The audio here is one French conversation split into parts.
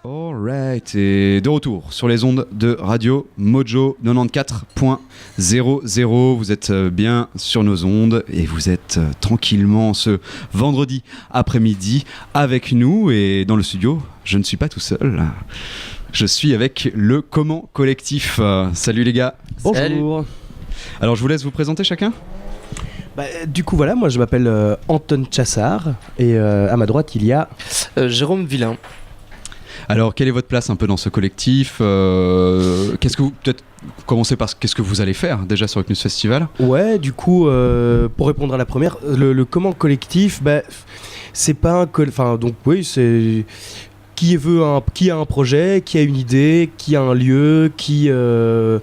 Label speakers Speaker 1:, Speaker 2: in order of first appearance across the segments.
Speaker 1: Alright, et de retour sur les ondes de Radio Mojo 94.00. Vous êtes bien sur nos ondes et vous êtes tranquillement ce vendredi après-midi avec nous. Et dans le studio, je ne suis pas tout seul. Je suis avec le Comment Collectif. Salut les gars.
Speaker 2: Bonjour. Salut.
Speaker 1: Alors je vous laisse vous présenter chacun.
Speaker 2: Du coup voilà, moi je m'appelle Anton Chassard et à ma droite il y a
Speaker 3: Jérôme Villain.
Speaker 1: Alors, quelle est votre place un peu dans ce collectif ? Qu'est-ce que vous, peut-être commencer par qu'est-ce que vous allez faire déjà sur le CNUS Festival ?
Speaker 2: Ouais, du coup, pour répondre à la première, le comment collectif, c'est pas un donc oui, c'est qui a un projet, qui a une idée, qui a un lieu, qui veut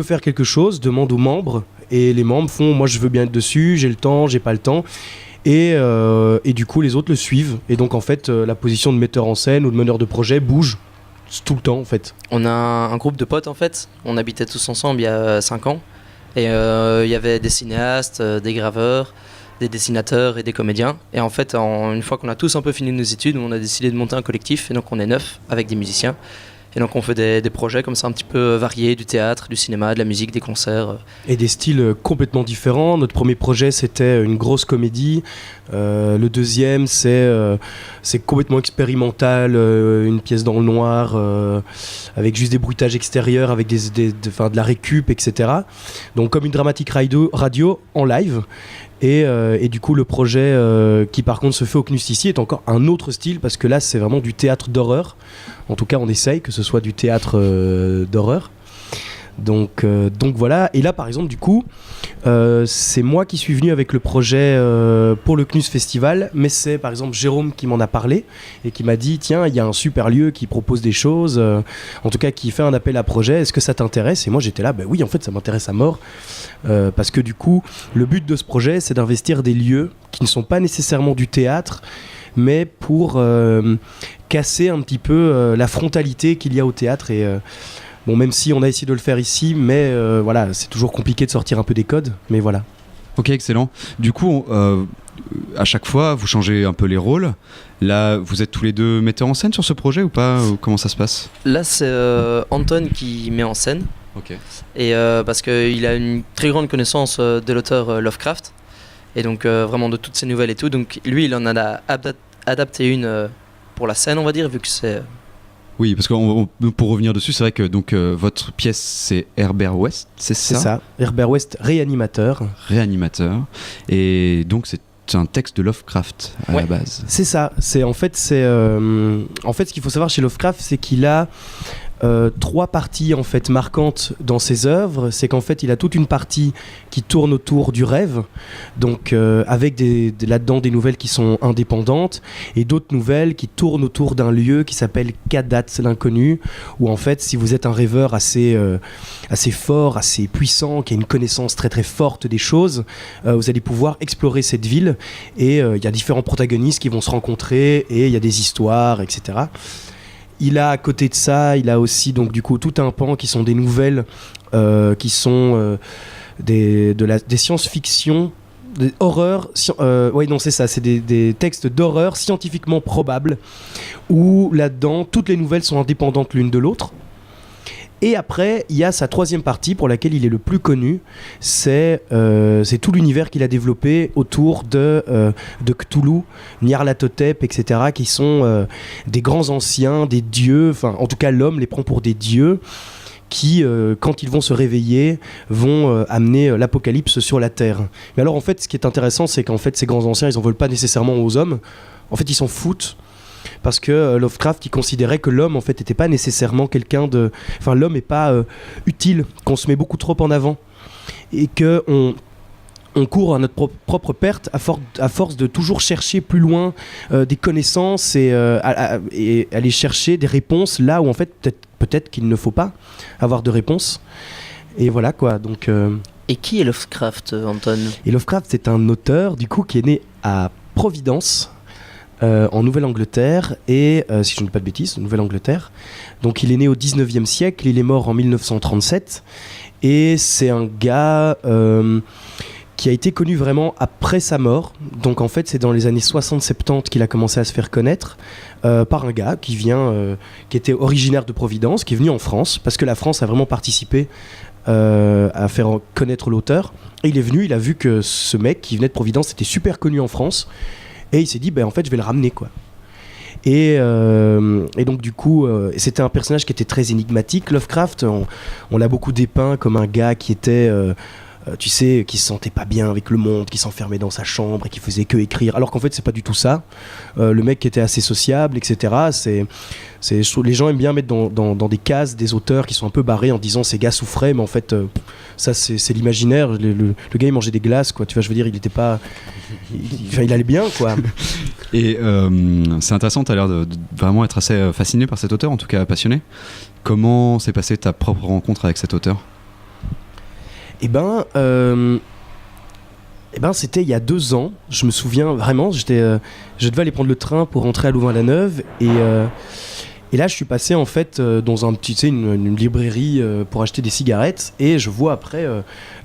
Speaker 2: faire quelque chose, demande aux membres et les membres font, moi je veux bien être dessus, j'ai le temps, j'ai pas le temps. Et du coup les autres le suivent et donc en fait la position de metteur en scène ou de meneur de projet bouge tout le temps en fait.
Speaker 3: On a un groupe de potes en fait, on habitait tous ensemble il y a 5 ans et il y avait des cinéastes, des graveurs, des dessinateurs et des comédiens et en fait une fois qu'on a tous un peu fini nos études on a décidé de monter un collectif et donc on est 9 avec des musiciens. Et donc on fait des projets comme ça un petit peu variés, du théâtre, du cinéma, de la musique, des concerts.
Speaker 2: Et des styles complètement différents. Notre premier projet c'était une grosse comédie. Le deuxième c'est complètement expérimental, une pièce dans le noir avec juste des bruitages extérieurs, avec de la récup, etc. Donc comme une dramatique radio en live. Et du coup le projet qui par contre se fait au CNUS ici est encore un autre style parce que là c'est vraiment du théâtre d'horreur. En tout cas on essaye que ce soit du théâtre d'horreur. Donc voilà, et là par exemple du coup c'est moi qui suis venu avec le projet pour le CNUS Festival, mais c'est par exemple Jérôme qui m'en a parlé et qui m'a dit tiens il y a un super lieu qui propose des choses, en tout cas qui fait un appel à projet, est-ce que ça t'intéresse ? Et moi j'étais là, oui en fait ça m'intéresse à mort, parce que du coup le but de ce projet c'est d'investir des lieux qui ne sont pas nécessairement du théâtre, mais pour casser un petit peu la frontalité qu'il y a au théâtre et bon, même si on a essayé de le faire ici, mais voilà, c'est toujours compliqué de sortir un peu des codes, mais voilà.
Speaker 1: Ok, excellent. Du coup, à chaque fois, vous changez un peu les rôles. Là, vous êtes tous les deux metteurs en scène sur ce projet ou pas ? Comment ça se passe ?
Speaker 3: Là, c'est Anton qui met en scène.
Speaker 1: Ok.
Speaker 3: Et parce qu'il a une très grande connaissance de l'auteur Lovecraft. Et donc, vraiment de toutes ses nouvelles et tout. Donc, lui, il en a adapté une pour la scène, on va dire, vu que c'est...
Speaker 1: Oui, parce que pour revenir dessus, c'est vrai que donc, votre pièce, c'est Herbert West, c'est ça ?
Speaker 2: C'est ça, Herbert West, réanimateur.
Speaker 1: Réanimateur. Et donc, c'est un texte de Lovecraft à la base.
Speaker 2: C'est ça. En fait, ce qu'il faut savoir chez Lovecraft, c'est qu'il a 3 parties en fait marquantes dans ses œuvres. C'est qu'en fait il a toute une partie qui tourne autour du rêve, donc avec là-dedans des nouvelles qui sont indépendantes et d'autres nouvelles qui tournent autour d'un lieu qui s'appelle Kadat, l'inconnu, où en fait si vous êtes un rêveur assez fort, assez puissant, qui a une connaissance très très forte des choses, vous allez pouvoir explorer cette ville et il y a différents protagonistes qui vont se rencontrer et il y a des histoires, etc. Il a à côté de ça, il a aussi donc du coup tout un pan qui sont des nouvelles qui sont des science-fiction, des horreurs. C'est ça, c'est des textes d'horreur scientifiquement probables où là-dedans toutes les nouvelles sont indépendantes l'une de l'autre. Et après, il y a sa 3e partie pour laquelle il est le plus connu, c'est tout l'univers qu'il a développé autour de Cthulhu, Nyarlathotep, etc., qui sont des grands anciens, des dieux, enfin en tout cas l'homme les prend pour des dieux qui, quand ils vont se réveiller, vont amener l'apocalypse sur la Terre. Mais alors en fait, ce qui est intéressant, c'est qu'en fait ces grands anciens, ils n'en veulent pas nécessairement aux hommes, en fait ils s'en foutent. Parce que Lovecraft il considérait que l'homme en fait n'était pas nécessairement quelqu'un de... Enfin l'homme n'est pas utile, qu'on se met beaucoup trop en avant et qu'on court à notre propre perte à force de toujours chercher plus loin des connaissances et aller chercher des réponses là où en fait peut-être qu'il ne faut pas avoir de réponse. Et voilà quoi, donc...
Speaker 3: Et qui est Lovecraft, Anton ?
Speaker 2: Et Lovecraft c'est un auteur du coup qui est né à Providence, en Nouvelle-Angleterre et si je ne dis pas de bêtises, Nouvelle-Angleterre. Donc il est né au 19e siècle, il est mort en 1937 et c'est un gars qui a été connu vraiment après sa mort. Donc en fait c'est dans les années 60-70 qu'il a commencé à se faire connaître. par un gars qui était originaire de Providence, qui est venu en France, parce que la France a vraiment participé à faire connaître l'auteur. Et il est venu, il a vu que ce mec qui venait de Providence était super connu en France, et il s'est dit, en fait, je vais le ramener, quoi. Et donc du coup, c'était un personnage qui était très énigmatique. Lovecraft, on l'a beaucoup dépeint comme un gars qui était, tu sais, qui se sentait pas bien avec le monde, qui s'enfermait dans sa chambre et qui faisait que écrire. Alors qu'en fait, c'est pas du tout ça. Le mec qui était assez sociable, etc. Les gens aiment bien mettre dans des cases des auteurs qui sont un peu barrés en disant ces gars souffraient, mais en fait, ça c'est l'imaginaire. Le gars il mangeait des glaces, quoi. Tu vois, je veux dire, il était pas, il allait bien, quoi.
Speaker 1: Et c'est intéressant, tu as l'air de vraiment être assez fasciné par cet auteur, en tout cas passionné. Comment s'est passée ta propre rencontre avec cet auteur ?
Speaker 2: C'était il y a 2 ans, je me souviens vraiment, je devais aller prendre le train pour rentrer à Louvain-la-Neuve et là je suis passé en fait dans une librairie pour acheter des cigarettes et je vois après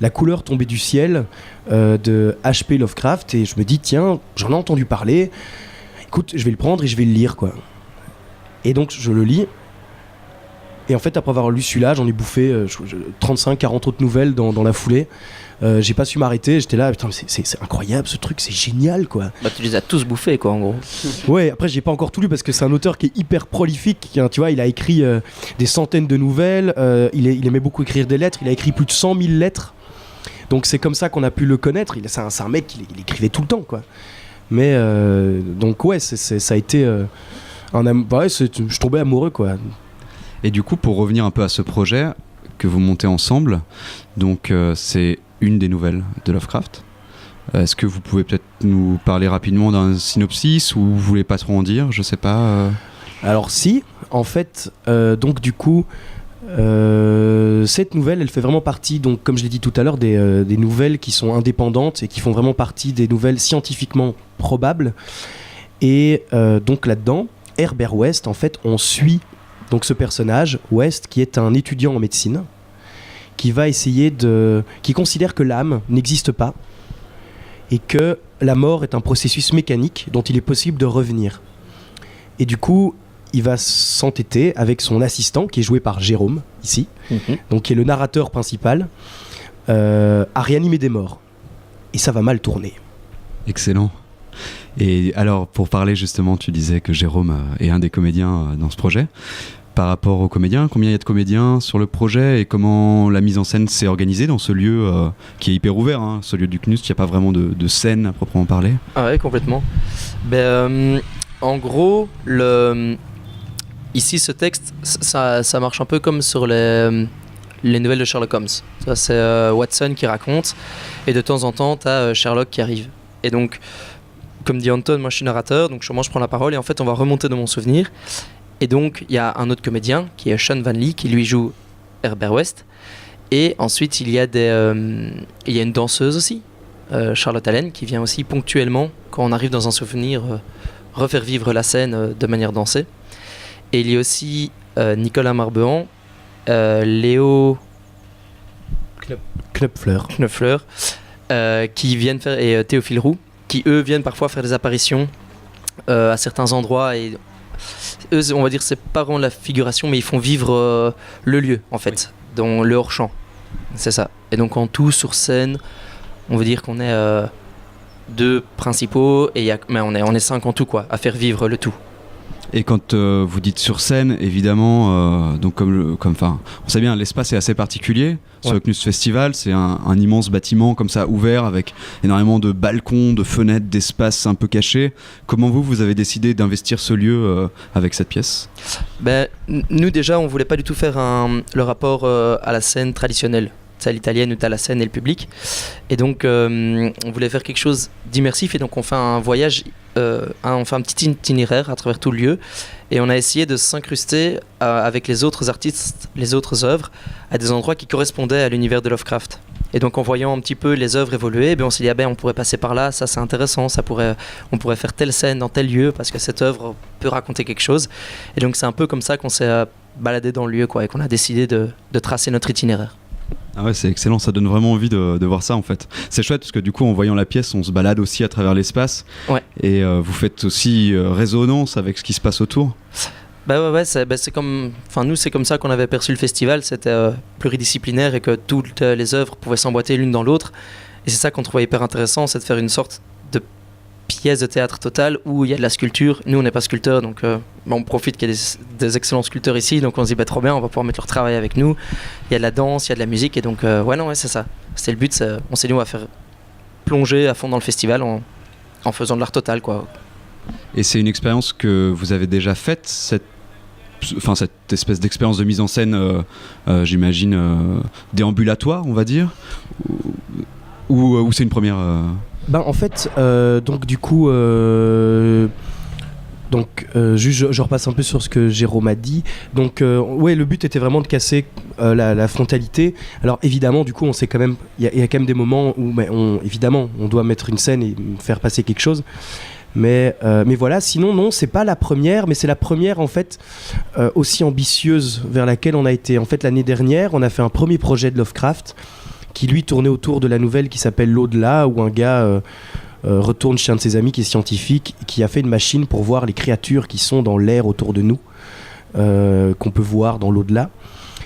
Speaker 2: La couleur tombée du ciel de H.P. Lovecraft et je me dis tiens, j'en ai entendu parler, écoute, je vais le prendre et je vais le lire, quoi. Et donc je le lis. Et en fait, après avoir lu celui-là, j'en ai bouffé 35-40 autres nouvelles dans la foulée. J'ai pas su m'arrêter, j'étais là, putain, c'est incroyable ce truc, c'est génial, quoi.
Speaker 3: Tu les as tous bouffés, quoi, en gros.
Speaker 2: Ouais, après j'ai pas encore tout lu parce que c'est un auteur qui est hyper prolifique, hein, tu vois, il a écrit des centaines de nouvelles, il aimait beaucoup écrire des lettres, il a écrit plus de 100 000 lettres. Donc c'est comme ça qu'on a pu le connaître, c'est un mec qui il écrivait tout le temps, quoi. Mais donc ouais, ça a été je tombais amoureux, quoi.
Speaker 1: Et du coup, pour revenir un peu à ce projet que vous montez ensemble, donc c'est une des nouvelles de Lovecraft. Est-ce que vous pouvez peut-être nous parler rapidement d'un synopsis ou vous voulez pas trop en dire, je sais pas.
Speaker 2: Alors si, en fait, donc du coup, cette nouvelle, elle fait vraiment partie, donc comme je l'ai dit tout à l'heure, des nouvelles qui sont indépendantes et qui font vraiment partie des nouvelles scientifiquement probables. Et donc là-dedans, Herbert West, en fait, on suit donc ce personnage, West, qui est un étudiant en médecine, qui considère que l'âme n'existe pas et que la mort est un processus mécanique dont il est possible de revenir. Et du coup, il va s'entêter avec son assistant, qui est joué par Jérôme, ici, donc qui est le narrateur principal, à réanimer des morts. Et ça va mal tourner.
Speaker 1: Excellent. Et alors, pour parler justement, tu disais que Jérôme est un des comédiens dans ce projet. Par rapport aux comédiens, combien il y a de comédiens sur le projet et comment la mise en scène s'est organisée dans ce lieu qui est hyper ouvert, hein, ce lieu du CNUST, il n'y a pas vraiment de scène à proprement parler.
Speaker 3: Ah ouais, complètement. En gros, ici ce texte, ça marche un peu comme sur les nouvelles de Sherlock Holmes. Ça, c'est Watson qui raconte et de temps en temps, tu as Sherlock qui arrive. Et donc, comme dit Anton, moi je suis narrateur, donc je prends la parole et en fait on va remonter dans mon souvenir. Et donc, il y a un autre comédien qui est Sean Van Lee qui lui joue Herbert West. Et ensuite, il y a une danseuse aussi, Charlotte Allen, qui vient aussi ponctuellement, quand on arrive dans un souvenir, refaire vivre la scène de manière dansée. Et il y a aussi Nicolas Marbehan, Léo Knopfler, qui viennent faire, et Théophile Roux, qui eux viennent parfois faire des apparitions à certains endroits et eux, on va dire, c'est pas vraiment la figuration, mais ils font vivre le lieu, en fait, dans le hors-champ. C'est ça. Et donc, en tout, sur scène, on veut dire qu'on est 2 principaux, mais on est 5 en tout, quoi, à faire vivre le tout.
Speaker 1: Et quand vous dites sur scène, évidemment, donc on sait bien, l'espace est assez particulier. Sur le CNUST Festival, c'est un immense bâtiment comme ça, ouvert, avec énormément de balcons, de fenêtres, d'espaces un peu cachés. Comment vous avez décidé d'investir ce lieu avec cette pièce ?
Speaker 3: Nous déjà, on voulait pas du tout faire le rapport à la scène traditionnelle. À l'italienne où tu as la scène et le public. Et donc, on voulait faire quelque chose d'immersif et donc on fait un voyage, on fait un petit itinéraire à travers tout le lieu et on a essayé de s'incruster avec les autres artistes, les autres œuvres, à des endroits qui correspondaient à l'univers de Lovecraft. Et donc, en voyant un petit peu les œuvres évoluer, on s'est dit, on pourrait passer par là, ça c'est intéressant, on pourrait faire telle scène dans tel lieu parce que cette œuvre peut raconter quelque chose. Et donc, c'est un peu comme ça qu'on s'est baladé dans le lieu, quoi, et qu'on a décidé de tracer notre itinéraire.
Speaker 1: Ah ouais, c'est excellent, ça donne vraiment envie de voir ça en fait. C'est chouette parce que du coup en voyant la pièce on se balade aussi à travers l'espace et vous faites aussi résonance avec ce qui se passe autour.
Speaker 3: Ouais, c'est comme, enfin nous c'est comme ça qu'on avait perçu le festival, c'était pluridisciplinaire et que toutes les œuvres pouvaient s'emboîter l'une dans l'autre. Et c'est ça qu'on trouvait hyper intéressant, c'est de faire une sorte de pièce de théâtre totale où il y a de la sculpture. Nous on n'est pas sculpteurs, donc on profite qu'il y a des excellents sculpteurs ici, donc on se dit trop bien, on va pouvoir mettre leur travail avec nous. Il y a de la danse, il y a de la musique, et donc c'est ça. C'était le but, on s'est dit on va faire plonger à fond dans le festival en faisant de l'art total, quoi.
Speaker 1: Et c'est une expérience que vous avez déjà faite, cette espèce d'expérience de mise en scène, j'imagine, déambulatoire, on va dire, ou c'est une première
Speaker 2: En fait, donc du coup, juste je repasse un peu sur ce que Jérôme a dit. Donc, le but était vraiment de casser la frontalité. Alors évidemment, du coup, on sait quand même, il y a quand même des moments où, évidemment, on doit mettre une scène et faire passer quelque chose. Mais voilà, sinon non, c'est pas la première, mais c'est la première en fait aussi ambitieuse vers laquelle on a été. En fait, l'année dernière, on a fait un premier projet de Lovecraft qui lui tournait autour de la nouvelle qui s'appelle L'Au-delà, où un gars retourne chez un de ses amis qui est scientifique, qui a fait une machine pour voir les créatures qui sont dans l'air autour de nous, qu'on peut voir dans l'au-delà.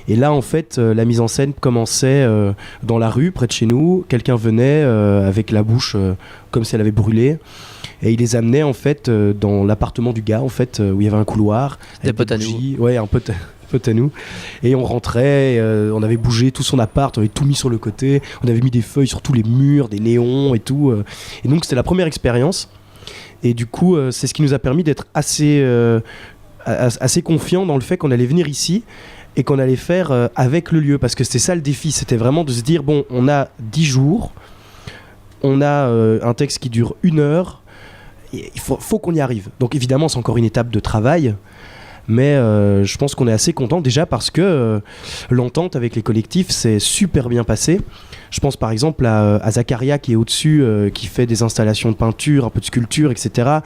Speaker 2: Et là, en fait, la mise en scène commençait dans la rue, près de chez nous. Quelqu'un venait avec la bouche comme si elle avait brûlé. Et il les amenait, en fait, dans l'appartement du gars, en fait, où il y avait un couloir.
Speaker 3: Des potes à nous.
Speaker 2: Ouais, un pote à nous. Et on rentrait, on avait bougé tout son appart, on avait tout mis sur le côté. On avait mis des feuilles sur tous les murs, des néons et tout. Et donc, c'était la première expérience. Et du coup, c'est ce qui nous a permis d'être assez confiants dans le fait qu'on allait venir ici et qu'on allait faire avec le lieu, parce que c'était ça le défi, c'était vraiment de se dire bon, on a 10 jours, on a un texte qui dure 1 heure, et il faut qu'on y arrive. Donc évidemment c'est encore une étape de travail, mais je pense qu'on est assez content déjà parce que l'entente avec les collectifs s'est super bien passée. Je pense par exemple à Zacharia qui est au-dessus, qui fait des installations de peinture, un peu de sculpture, etc.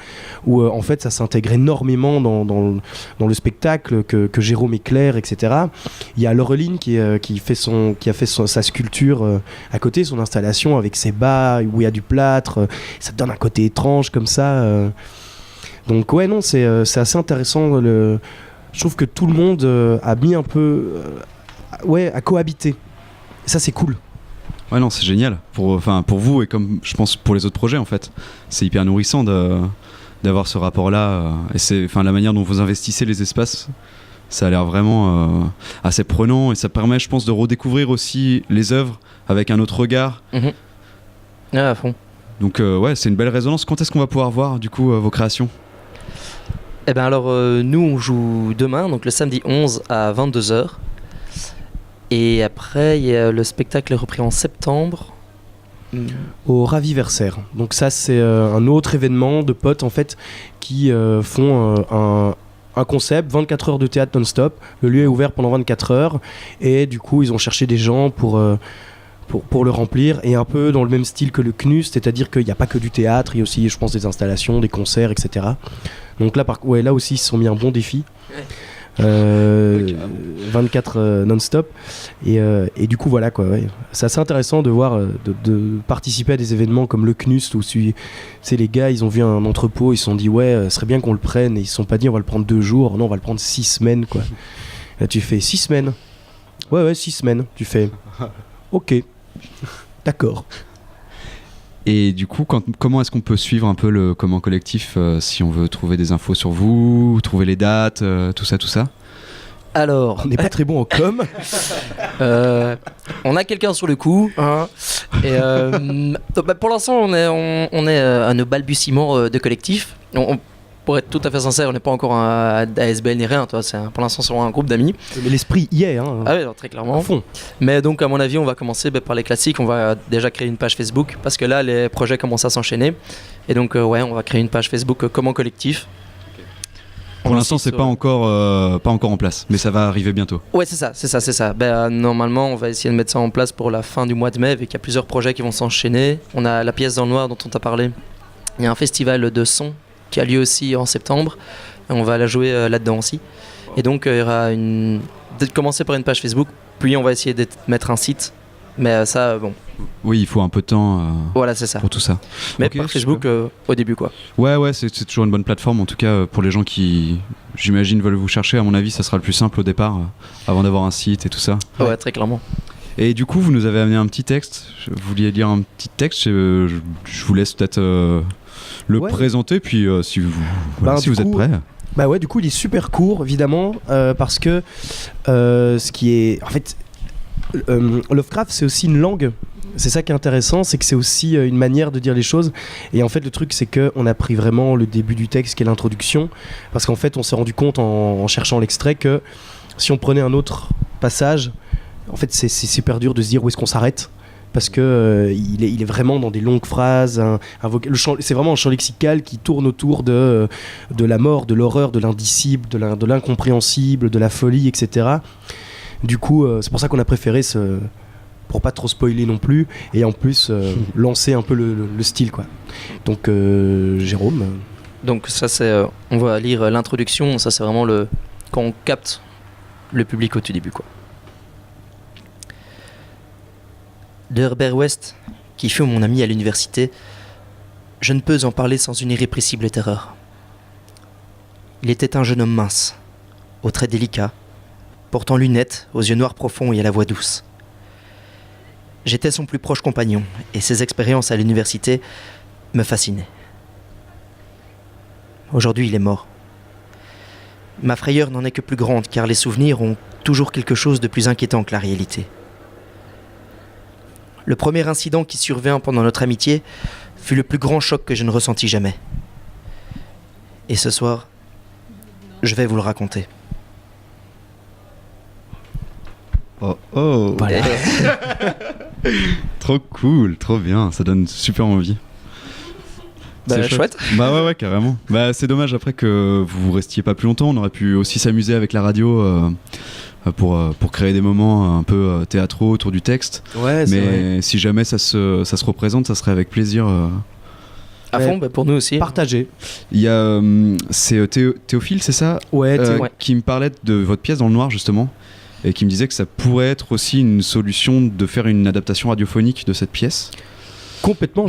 Speaker 2: Où en fait ça s'intègre énormément dans le spectacle que Jérôme éclaire, etc. Il y a Laureline qui a fait sa sculpture à côté, son installation avec ses bas où il y a du plâtre. Ça donne un côté étrange comme ça. Donc ouais, non, c'est assez intéressant. Je trouve que tout le monde a mis un peu à cohabiter. Et ça c'est cool.
Speaker 1: Ouais, non, c'est génial pour vous et comme je pense pour les autres projets en fait. C'est hyper nourrissant d'avoir ce rapport-là et c'est la manière dont vous investissez les espaces. Ça a l'air vraiment assez prenant et ça permet, je pense, de redécouvrir aussi les œuvres avec un autre regard.
Speaker 3: À fond.
Speaker 1: Donc c'est une belle résonance. Quand est-ce qu'on va pouvoir voir du coup vos créations ?
Speaker 3: Eh ben alors nous on joue demain, donc le samedi 11 à 22h. Et après, le spectacle est repris en septembre.
Speaker 2: Au Raviversaire. Donc ça, c'est un autre événement de potes en fait qui font un concept, 24 heures de théâtre non-stop. Le lieu est ouvert pendant 24 heures et du coup, ils ont cherché des gens pour le remplir, et un peu dans le même style que le CNUS, c'est-à-dire qu'il n'y a pas que du théâtre, il y a aussi, je pense, des installations, des concerts, etc. Donc là, là aussi, ils se sont mis un bon défi. 24 non-stop et du coup voilà quoi, c'est assez intéressant de voir de participer à des événements comme le CNUS où les gars ils ont vu un entrepôt, ils se sont dit ce serait bien qu'on le prenne, et ils se sont pas dit on va le prendre 2 jours, non on va le prendre 6 semaines quoi. Là tu fais 6 semaines, 6 semaines, tu fais ok d'accord.
Speaker 1: Et du coup, comment est-ce qu'on peut suivre un peu le Comment Collectif si on veut trouver des infos sur vous, trouver les dates, tout ça?
Speaker 3: Alors,
Speaker 2: on n'est pas très bon en com.
Speaker 3: On a quelqu'un sur le coup. Hein. Et pour l'instant, on est à nos balbutiements de collectif. Pour être tout à fait sincère, on n'est pas encore un ASBL ni rien. Pour l'instant, c'est un groupe d'amis.
Speaker 2: Mais l'esprit y est. Hein.
Speaker 3: Ah oui, très clairement.
Speaker 2: À fond.
Speaker 3: Mais donc, à mon avis, on va commencer par les classiques. On va déjà créer une page Facebook parce que là, les projets commencent à s'enchaîner. Et donc, on va créer une page Facebook Comment Collectif.
Speaker 1: Pour l'instant, c'est pas encore en place, mais ça va arriver bientôt.
Speaker 3: Ouais, c'est ça. Normalement, on va essayer de mettre ça en place pour la fin du mois de mai, vu qu'il y a plusieurs projets qui vont s'enchaîner. On a la pièce dans le noir dont on t'a parlé. Il y a un festival de son qui a lieu aussi en septembre. Et on va la jouer là-dedans aussi. Et donc, il y aura commencer par une page Facebook, puis on va essayer de mettre un site Mais ça, bon,
Speaker 1: Oui, il faut un peu de temps
Speaker 3: voilà, c'est ça.
Speaker 1: pour tout ça.
Speaker 3: Mais
Speaker 1: Ok,
Speaker 3: par Facebook au début, quoi.
Speaker 1: Ouais, c'est toujours une bonne plateforme. En tout cas, pour les gens qui, j'imagine, veulent vous chercher, à mon avis, ça sera le plus simple au départ, avant d'avoir un site et tout ça.
Speaker 3: Ouais, très clairement.
Speaker 1: Et du coup, vous nous avez amené un petit texte. Vous vouliez lire un petit texte. Je vous laisse peut-être le
Speaker 2: Ouais.
Speaker 1: présenter, puis si vous, voilà, si
Speaker 2: du
Speaker 1: vous êtes
Speaker 2: coup,
Speaker 1: prêts.
Speaker 2: Bah ouais, du coup, il est super court, évidemment, parce que ce qui est... En fait, Lovecraft, c'est aussi une langue. C'est ça qui est intéressant, c'est que c'est aussi une manière de dire les choses. Et en fait, le truc, c'est qu'on a pris vraiment le début du texte, qui est l'introduction, parce qu'en fait, on s'est rendu compte en cherchant l'extrait que si on prenait un autre passage, en fait, c'est super dur de se dire où est-ce qu'on s'arrête. Parce que il est vraiment dans des longues phrases. C'est vraiment un champ lexical qui tourne autour de la mort, de l'horreur, de l'indicible, de l'incompréhensible, de la folie, etc. Du coup, c'est pour ça qu'on a préféré pour pas trop spoiler non plus, et en plus lancer un peu le style, quoi. Donc, Jérôme.
Speaker 3: Donc ça, c'est, on va lire l'introduction. Ça, c'est vraiment quand on capte le public au tout début, quoi. De Herbert West, qui fut mon ami à l'université, je ne peux en parler sans une irrépressible terreur. Il était un jeune homme mince, aux traits délicats, portant lunettes, aux yeux noirs profonds et à la voix douce. J'étais son plus proche compagnon, et ses expériences à l'université me fascinaient. Aujourd'hui, il est mort. Ma frayeur n'en est que plus grande, car les souvenirs ont toujours quelque chose de plus inquiétant que la réalité. Le premier incident qui survint pendant notre amitié fut le plus grand choc que je ne ressentis jamais. Et ce soir, je vais vous le raconter.
Speaker 1: Oh.
Speaker 2: Voilà.
Speaker 1: Trop cool, trop bien. Ça donne super envie.
Speaker 3: Bah,
Speaker 1: C'est
Speaker 3: chouette.
Speaker 1: Bah ouais, carrément. Bah c'est dommage après que vous restiez pas plus longtemps. On aurait pu aussi s'amuser avec la radio pour créer des moments un peu théâtraux autour du texte.
Speaker 2: Ouais, c'est vrai.
Speaker 1: Mais si jamais ça se représente, ça serait avec plaisir.
Speaker 3: À fond, bah, pour nous aussi.
Speaker 2: Partagé.
Speaker 1: Il y a c'est Théophile, c'est ça,
Speaker 2: Ouais,
Speaker 3: Ouais.
Speaker 1: qui me parlait de votre pièce dans le noir justement, et qui me disait que ça pourrait être aussi une solution de faire une adaptation radiophonique de cette pièce.
Speaker 2: complètement.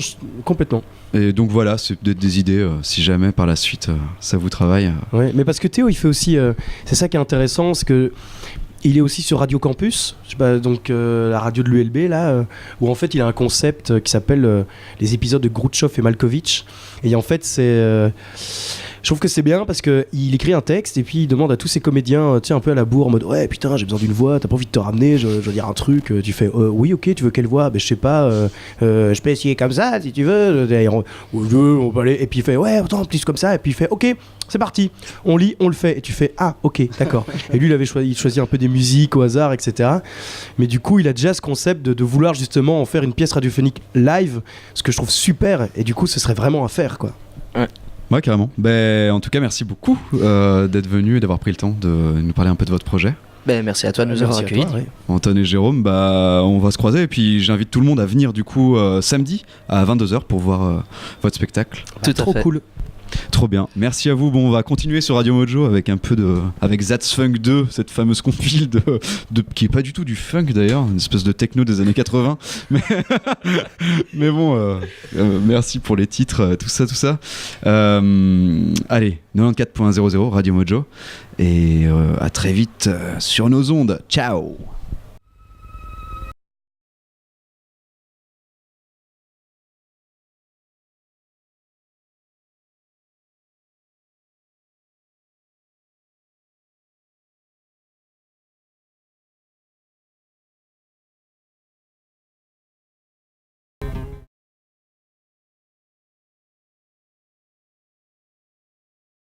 Speaker 1: Et donc voilà, c'est des idées si jamais par la suite ça vous travaille.
Speaker 2: Ouais, mais parce que Théo, il fait aussi. C'est ça qui est intéressant, c'est que il est aussi sur Radio Campus, je sais pas, donc la radio de l'ULB là, où en fait il a un concept qui s'appelle les épisodes de Grouchov et Malkovich. Et en fait c'est, je trouve que c'est bien parce que il écrit un texte et puis il demande à tous ses comédiens, tiens un peu à la bourre, en mode ouais putain j'ai besoin d'une voix, t'as pas envie de te ramener, je veux dire un truc, tu fais oui ok tu veux quelle voix, ben je sais pas, je peux essayer comme ça si tu veux, on peut aller, et puis il fait ouais attends plus comme ça, et puis il fait ok c'est parti, on lit, on le fait, et tu fais ah ok d'accord. Et lui il choisit un peu des musiques au hasard, etc. Mais du coup il a déjà ce concept de vouloir justement en faire une pièce radiophonique live, ce que je trouve super, et du coup ce serait vraiment à faire quoi.
Speaker 1: Ouais, carrément. Ben, en tout cas, merci beaucoup d'être venu et d'avoir pris le temps de nous parler un peu de votre projet.
Speaker 3: Ben, merci à toi de nous avoir
Speaker 2: Merci à
Speaker 3: accueillis.
Speaker 2: toi, ouais.
Speaker 1: Antoine et Jérôme, bah, on va se croiser et puis j'invite tout le monde à venir du coup samedi à 22h pour voir votre spectacle.
Speaker 3: Tout à
Speaker 2: Trop
Speaker 3: fait.
Speaker 2: cool.
Speaker 1: Trop bien, merci à vous. Bon, on va continuer sur Radio Mojo avec un peu avec That's Funk 2, cette fameuse compile qui est pas du tout du funk d'ailleurs, une espèce de techno des années 80. Mais bon, merci pour les titres, tout ça. Allez, 94.00 Radio Mojo et à très vite sur nos ondes. Ciao.